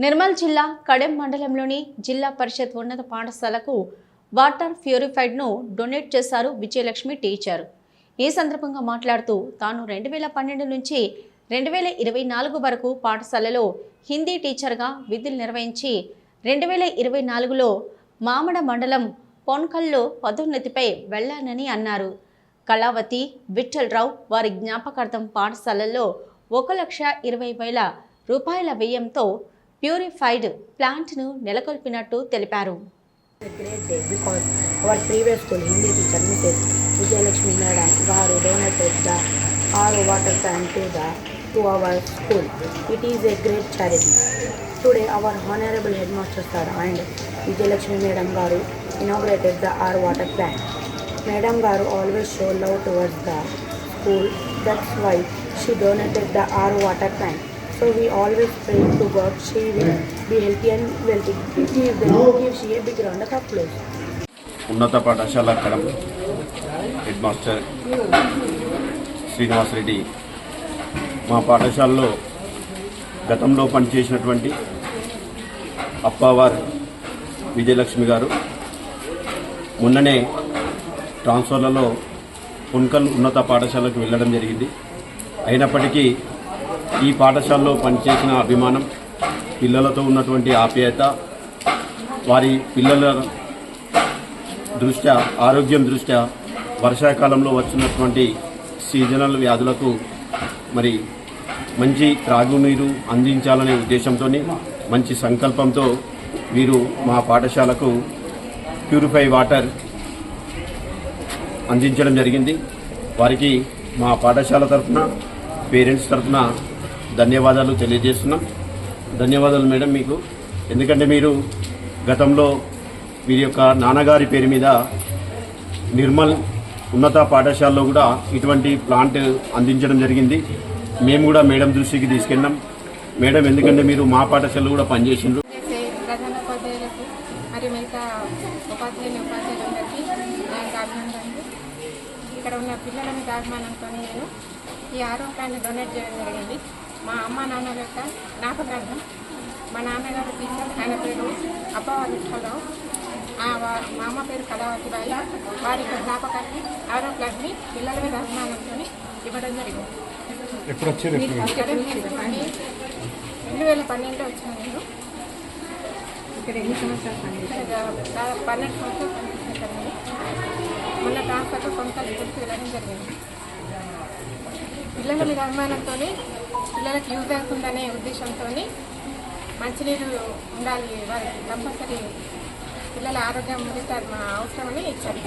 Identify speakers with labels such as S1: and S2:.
S1: నిర్మల్ జిల్లా కడెం మండలంలోని జిల్లా పరిషత్ ఉన్నత పాఠశాలకు వాటర్ ప్యూరిఫైడ్ను డొనేట్ చేశారు విజయలక్ష్మి టీచర్. ఈ సందర్భంగా మాట్లాడుతూ తాను 2012 నుంచి 2024 వరకు పాఠశాలలో హిందీ టీచర్గా విధులు నిర్వహించి 2024లో మామడ మండలం పొన్కల్లో పదోన్నతిపై వెళ్లానని అన్నారు. కళావతి విఠలరావు వారి జ్ఞాపకార్థం పాఠశాలలో 1,20,000 రూపాయల వ్యయంతో ప్యూరిఫైడ్ ప్లాంట్ను నెలకొల్పినట్టు తెలిపారు.
S2: Great day because our previous school Hindi teacher Mrs. Vijayalakshmi Madam garu donated the RO water tank to our school. It is a great charity. Today our honorable headmaster sir and Vijayalakshmi Madam garu inaugurated the RO water plant. Madam garu always show love towards the school. That's why she donated the RO water plant. So we always pray to God she will be healthy and wealthy. Give she a big round of applause.
S3: ఉన్నత పాఠశాల Kadapa head master Srinivas Reddy మా పాఠశాలలో గతంలో పనిచేసినటువంటి అప్పావార్ విజయలక్ష్మి గారు మొన్ననే ట్రాన్స్ఫర్లలో పున్కల్ ఉన్నత పాఠశాలకు వెళ్ళడం జరిగింది. అయినప్పటికీ ఈ పాఠశాలలో పనిచేసిన అభిమానం, పిల్లలతో ఉన్నటువంటి ఆప్యాయత, వారి పిల్లల దృష్ట్యా ఆరోగ్యం దృష్ట్యా వర్షాకాలంలో వచ్చినటువంటి సీజనల్ వ్యాధులకు మరి మంచి త్రాగునీరు అందించాలనే ఉద్దేశంతో మంచి సంకల్పంతో వీరు మా పాఠశాలకు ప్యూరిఫై వాటర్ అందించడం జరిగింది. వారికి మా పాఠశాల తరఫున పేరెంట్స్ తరఫున ధన్యవాదాలు తెలియజేస్తున్నాం. ధన్యవాదాలు మేడం మీకు. ఎందుకంటే మీరు గతంలో వీరి యొక్క నాన్నగారి పేరు మీద నిర్మల్ ఉన్నత పాఠశాలలో కూడా ఇటువంటి ప్లాంట్ అందించడం జరిగింది. మేము కూడా మేడం దృష్టికి తీసుకెళ్ళాం. మేడం ఎందుకంటే మీరు మా పాఠశాలలో కూడా పనిచేసిండ్రు.
S4: ప్రధానోపాధ్యాయులకు మరియు మిగతా ఉపాధ్యాయులందరికీ అభినందనలు. ఇక్కడ ఉన్న పిల్లలని అభిమానంతో నేను ఈ ఆరోగ్యాన్ని డొనేట్ చేయడం జరిగింది. మా అమ్మ నాన్న యొక్క జ్ఞాపకార్థం. మా నాన్నగారు టీచర్, ఆయన పేరు అప్పవారి విఠలరావు, మా అమ్మ పేరు కళావతి బాయి. వారి యొక్క జ్ఞాపకాన్ని ఆరోగ్యాన్ని పిల్లల మీద అభిమానంతో ఇవ్వడం జరిగింది. 2012లో వచ్చిన నేను ఇక్కడ ఎన్ని సంవత్సరాలు 12 సంవత్సరాలు పనిచేసాను. మొన్న ట్రాన్స్ఫర్తో కొంత గుర్తు వెళ్ళడం జరిగింది. పిల్లల మీద అభిమానంతో పిల్లలకు యూజ్ అవుతుందనే ఉద్దేశంతో మంచినీరు ఉండాలి, వారికి కంపల్సరీ పిల్లల ఆరోగ్యం ముగిస్తారు మా అవసరమని ఇచ్చారు.